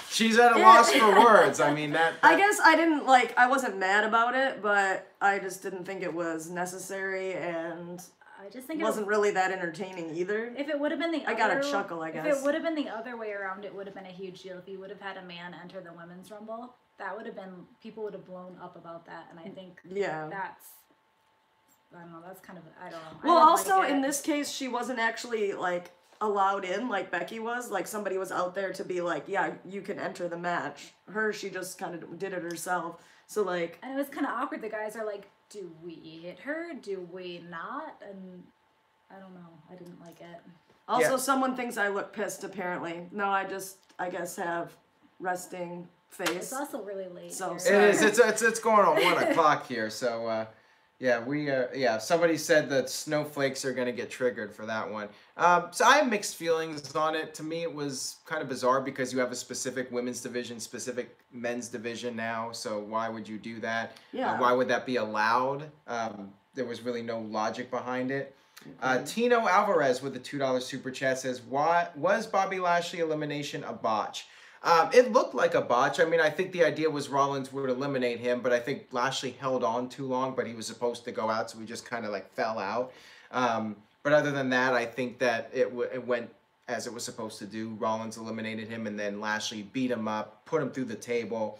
She's at a loss for words. I mean, that I guess I wasn't mad about it, but I just didn't think it was necessary, and I just think it wasn't really that entertaining either. If it would have been the I got a chuckle, I guess. If it would have been the other way around, it would have been a huge deal. If you would have had a man enter the Women's Rumble, that would have been, people would have blown up about that, and I think that's, I don't know, that's kind of, I don't know. Well, also, in this case, she wasn't actually, like, allowed in like Becky was. Like, somebody was out there to be like, yeah, you can enter the match. She just kind of did it herself. So, like... And it was kind of awkward. The guys are like, do we hit her? Do we not? And I don't know. I didn't like it. Also, someone thinks I look pissed, apparently. No, I guess, have resting face. It's also really late. So it is. It's going on 1 o'clock here. So, yeah, somebody said that snowflakes are going to get triggered for that one. So I have mixed feelings on it. To me, it was kind of bizarre because you have a specific women's division, specific men's division now. So why would you do that? Yeah. Why would that be allowed? There was really no logic behind it. Tino Alvarez with the $2 super chat says, "Why was Bobby Lashley elimination a botch?" It looked like a botch. I mean, I think the idea was Rollins would eliminate him, but I think Lashley held on too long, but he was supposed to go out, so he just kind of like fell out. But other than that, I think that it went as it was supposed to do. Rollins eliminated him, and then Lashley beat him up, put him through the table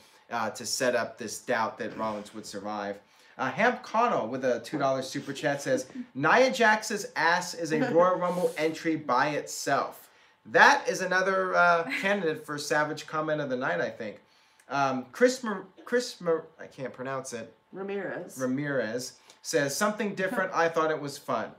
to set up this doubt that Rollins would survive. Hamp Connell with a $2 super chat says, "Nia Jax's ass is a Royal Rumble entry by itself." That is another candidate for Savage Comment of the Night, I think. I can't pronounce it. Ramirez says, "Something different. I thought it was fun."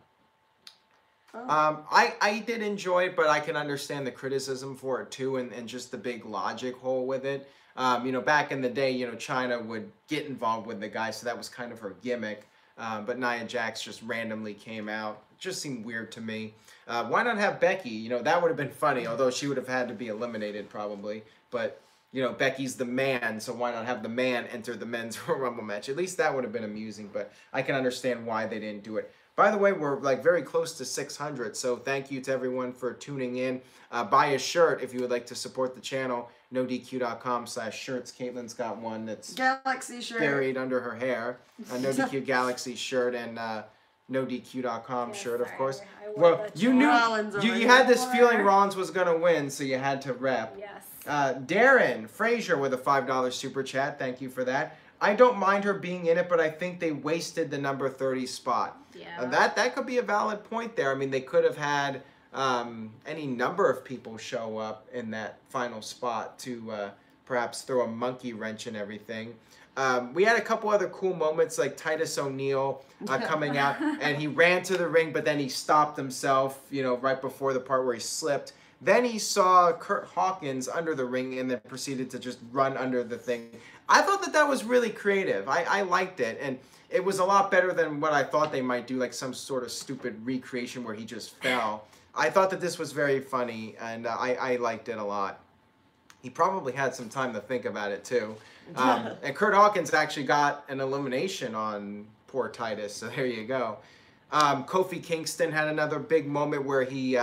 Oh. I did enjoy it, but I can understand the criticism for it too, and just the big logic hole with it. You know, back in the day, you know, Chyna would get involved with the guy, so that was kind of her gimmick. But Nia Jax just randomly came out. It just seemed weird to me. Why not have Becky? You know, that would have been funny, although she would have had to be eliminated probably. But, you know, Becky's the man, so why not have the man enter the men's Rumble match? At least that would have been amusing, but I can understand why they didn't do it. By the way, we're like very close to 600, so thank you to everyone for tuning in. Buy a shirt if you would like to support the channel. NoDQ.com/shirts. Caitlin's got one that's Galaxy shirt buried under her hair. A NoDQ Galaxy shirt and NoDQ.com shirt, of course. Well, you knew you had this feeling Rollins was gonna win, so you had to rep. Yes. Darren Frazier with a $5 super chat. Thank you for that. "I don't mind her being in it, but I think they wasted the number 30 spot." Yeah. That could be a valid point there. I mean, they could have had any number of people show up in that final spot to perhaps throw a monkey wrench in everything. We had a couple other cool moments, like Titus O'Neil coming out, and he ran to the ring, but then he stopped himself, you know, right before the part where he slipped. Then he saw Kurt Hawkins under the ring and then proceeded to just run under the thing. I thought that was really creative. I liked it, and it was a lot better than what I thought they might do, like some sort of stupid recreation where he just fell. I thought that this was very funny, and I liked it a lot. He probably had some time to think about it, too. And Kurt Hawkins actually got an elimination on poor Titus, so there you go. Kofi Kingston had another big moment where he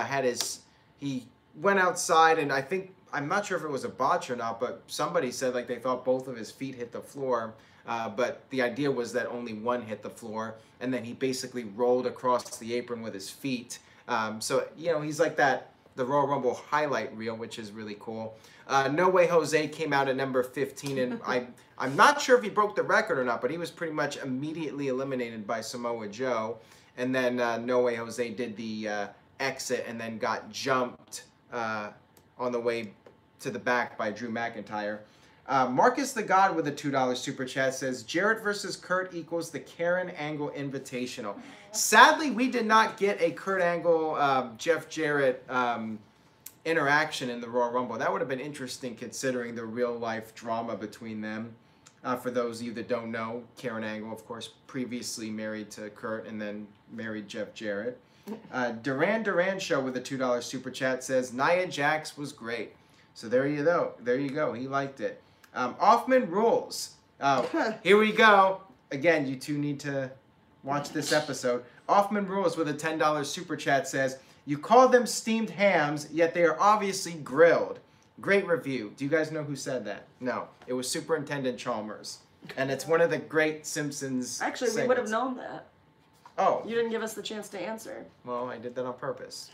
he went outside, and I'm not sure if it was a botch or not, but somebody said like they thought both of his feet hit the floor, but the idea was that only one hit the floor, and then he basically rolled across the apron with his feet. So he's like the Royal Rumble highlight reel, which is really cool. No Way Jose came out at number 15, and I'm not sure if he broke the record or not, but he was pretty much immediately eliminated by Samoa Joe. And then No Way Jose did the exit and then got jumped on the way to the back by Drew McIntyre. Marcus the God with a $2 super chat says, Jarrett versus Kurt equals the Karen Angle Invitational. Sadly, we did not get a Kurt Angle, Jeff Jarrett interaction in the Royal Rumble. That would have been interesting considering the real-life drama between them. For those of you that don't know, Karen Angle, of course, previously married to Kurt and then married Jeff Jarrett. Duran Show with a $2 super chat says, Nia Jax was great. So there you go. There you go. He liked it. Offman Rules. Here we go. Again, you two need to watch this episode. Offman Rules with a $10 super chat says, you call them steamed hams, yet they are obviously grilled. Great review. Do you guys know who said that? No. It was Superintendent Chalmers. And it's one of the great Simpsons Actually, we would have known that. Oh. You didn't give us the chance to answer. Well, I did that on purpose.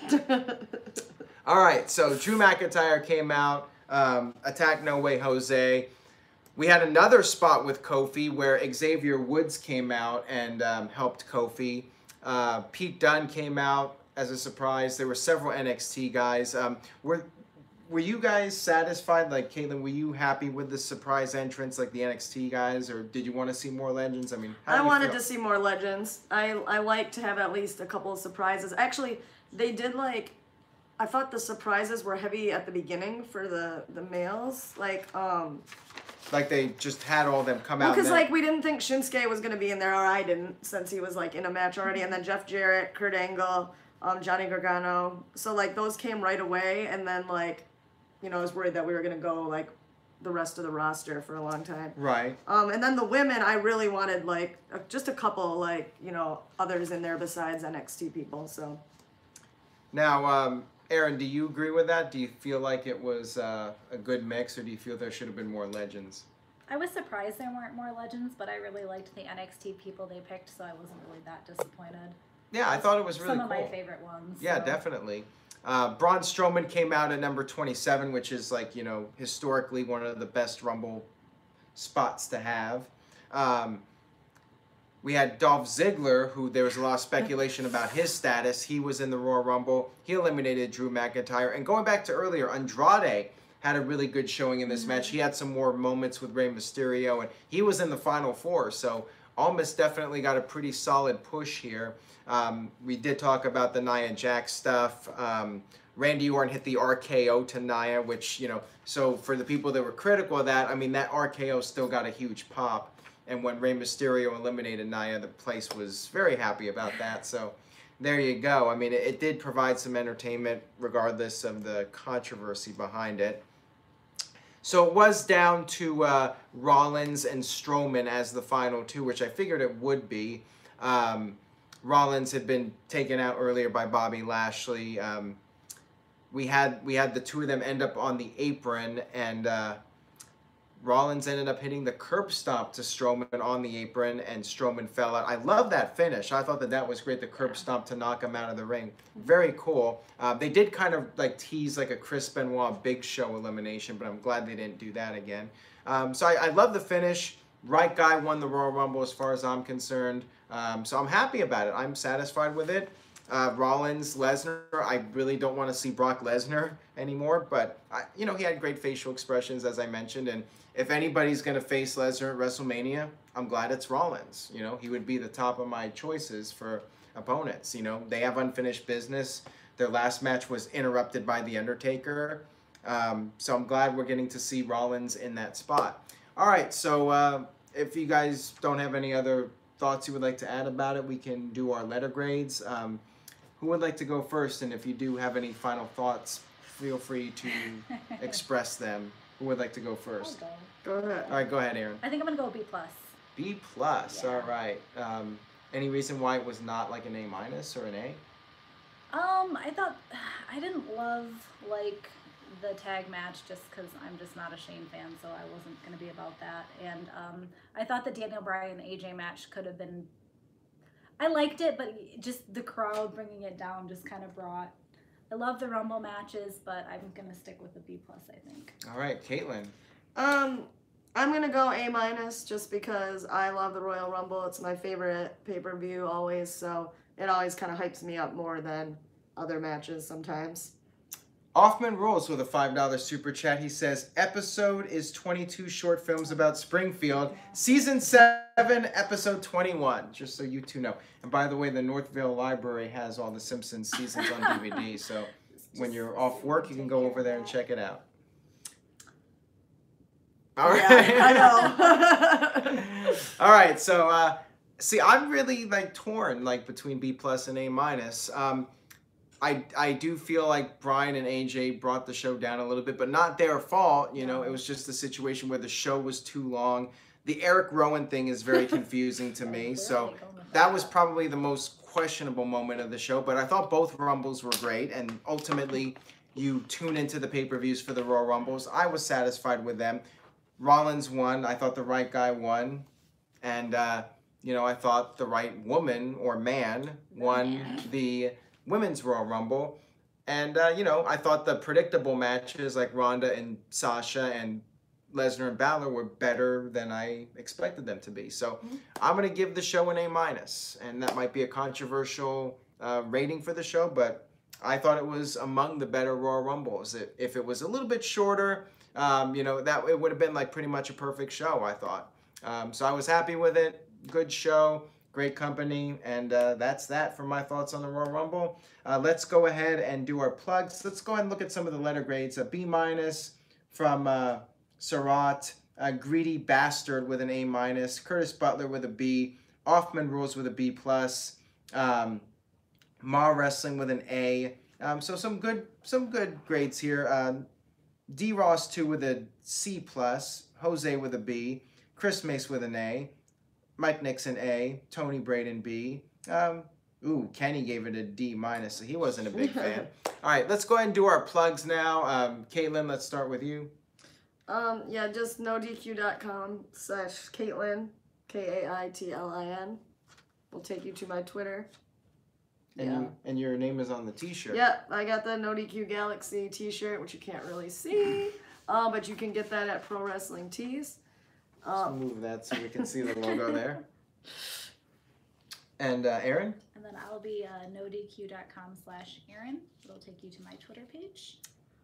All right, so Drew McIntyre came out, attacked No Way Jose. We had another spot with Kofi where Xavier Woods came out and helped Kofi. Pete Dunne came out as a surprise. There were several NXT guys. Were you guys satisfied? Like, Caitlin, were you happy with the surprise entrance, like the NXT guys, or did you want to see more legends? I mean, I wanted to see more legends. I like to have at least a couple of surprises. Actually, they did I thought the surprises were heavy at the beginning for the males. Like they just had all them come out. Because we didn't think Shinsuke was gonna be in there, or I didn't, since he was in a match already. And then Jeff Jarrett, Kurt Angle, Johnny Gargano. So those came right away, and then I was worried that we were gonna go the rest of the roster for a long time. Right. And then the women, I really wanted just a couple others in there besides NXT people. So. Now, Aaron, do you agree with that? Do you feel like it was a good mix, or do you feel there should have been more legends? I was surprised there weren't more legends, but I really liked the NXT people they picked, so I wasn't really that disappointed. Yeah, I thought it was really cool. Some of my favorite ones. Yeah, so. Definitely. Braun Strowman came out at number 27, which is historically one of the best Rumble spots to have. We had Dolph Ziggler, who there was a lot of speculation about his status. He was in the Royal Rumble. He eliminated Drew McIntyre. And going back to earlier, Andrade had a really good showing in this match. He had some more moments with Rey Mysterio, and he was in the Final Four. So Almas definitely got a pretty solid push here. We did talk about the Nia Jax stuff. Randy Orton hit the RKO to Nia, which, so for the people that were critical of that, I mean, that RKO still got a huge pop. And when Rey Mysterio eliminated Nia, the place was very happy about that. So there you go. I mean, it did provide some entertainment regardless of the controversy behind it. So it was down to Rollins and Strowman as the final two, which I figured it would be. Rollins had been taken out earlier by Bobby Lashley. We had the two of them end up on the apron, and Rollins ended up hitting the curb stomp to Strowman on the apron, and Strowman fell out. I love that finish. I thought that was great, the curb stomp to knock him out of the ring. Very cool. They did kind of tease a Chris Benoit Big Show elimination, but I'm glad they didn't do that again. So I love the finish. Right guy won the Royal Rumble as far as I'm concerned. So I'm happy about it. I'm satisfied with it. Rollins, Lesnar, I really don't want to see Brock Lesnar anymore, but he had great facial expressions, as I mentioned, and if anybody's going to face Lesnar at WrestleMania, I'm glad it's Rollins. He would be the top of my choices for opponents. They have unfinished business. Their last match was interrupted by The Undertaker, so I'm glad we're getting to see Rollins in that spot. All right, so if you guys don't have any other thoughts you would like to add about it, we can do our letter grades. Who would like to go first? And if you do have any final thoughts, feel free to express them. Who would like to go first? Go ahead. All right, go ahead, Aaron. I think I'm going to go B+. B+, Yeah. all right. Any reason why it was not like an A- or an A? I didn't love like the tag match just because I'm just not a Shane fan, so I wasn't gonna be about that. And I thought the Daniel Bryan AJ match could have been. I liked it, but just the crowd bringing it down just kind of brought. I love the Rumble matches, but I'm gonna stick with the B+, I think. All right, Caitlin. I'm gonna go A- just because I love the Royal Rumble. It's my favorite pay-per-view always, so it always kind of hypes me up more than other matches sometimes. Offman Rules with a $5 super chat. He says, episode is 22 short films about Springfield. Season 7, episode 21. Just so you two know. And by the way, the Northville Library has all the Simpsons seasons on DVD. So when you're off work, you can go over there and check it out. All right. Yeah, I know. All right. So, see, I'm really like torn like between B+ and A-. I do feel like Brian and AJ brought the show down a little bit, but not their fault. You know, it was just a situation where the show was too long. The Eric Rowan thing is very confusing to me. So that was probably the most questionable moment of the show. But I thought both Rumbles were great. And ultimately, you tune into the pay-per-views for the Royal Rumbles. I was satisfied with them. Rollins won. I thought the right guy won. And, you know, I thought the right woman or man won the Women's Royal Rumble. And, you know, I thought the predictable matches like Ronda and Sasha and Lesnar and Balor were better than I expected them to be. So I'm going to give the show an A-. And that might be a controversial rating for the show, but I thought it was among the better Royal Rumbles. If it was a little bit shorter, you know, that it would have been like pretty much a perfect show, I thought. So I was happy with it. Good show. Great company, and that's that for my thoughts on the Royal Rumble. Let's go ahead and do our plugs. Let's go ahead and look at some of the letter grades. A B- from Sarat, Greedy Bastard with an A-, Curtis Butler with a B, Offman Rules with a B+, Ma Wrestling with an A. So some good grades here. D Ross 2 with a C+, Jose with a B, Chris Mace with an A. Mike Nixon A, Tony Braden B. Kenny gave it a D-, so he wasn't a big fan. All right, let's go ahead and do our plugs now. Caitlin, let's start with you. Yeah, just NoDQ.com/Caitlin, Kaitlin. Will take you to my Twitter. And your name is on the t-shirt. Yep, I got the NoDQ Galaxy t-shirt, which you can't really see, but you can get that at Pro Wrestling Tees. Let's move that so we can see the logo there. And Aaron? And then I'll be NoDQ.com/Aaron. It'll take you to my Twitter page.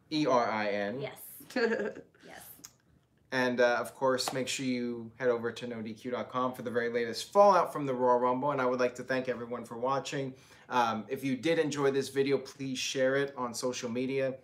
ERIN. Yes. Yes. And of course, make sure you head over to NoDQ.com for the very latest fallout from the Royal Rumble. And I would like to thank everyone for watching. If you did enjoy this video, please share it on social media.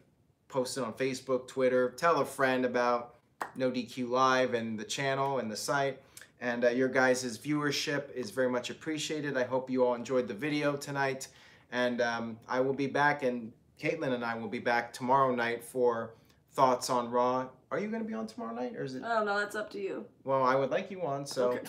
Post it on Facebook, Twitter. Tell a friend about NoDQ Live and the channel and the site. And your guys' viewership is very much appreciated. I hope you all enjoyed the video tonight. And I will be back, and Caitlin and I will be back tomorrow night for thoughts on Raw. Are you going to be on tomorrow night, or is it? I don't know. That's up to you. Well, I would like you on, so okay.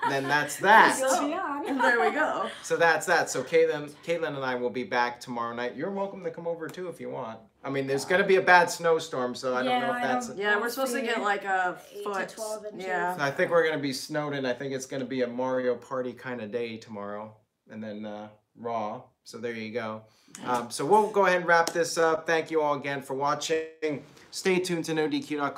Then that's that. There we go. So that's that. So Caitlin and I will be back tomorrow night. You're welcome to come over too if you want. I mean, there's going to be a bad snowstorm, so I don't know if that's... Yeah, we're supposed to get like a 8 foot. to 12 inches. Yeah. I think we're going to be snowed in. I think it's going to be a Mario Party kind of day tomorrow. And then Raw. So there you go. So we'll go ahead and wrap this up. Thank you all again for watching. Stay tuned to NoDQ.com.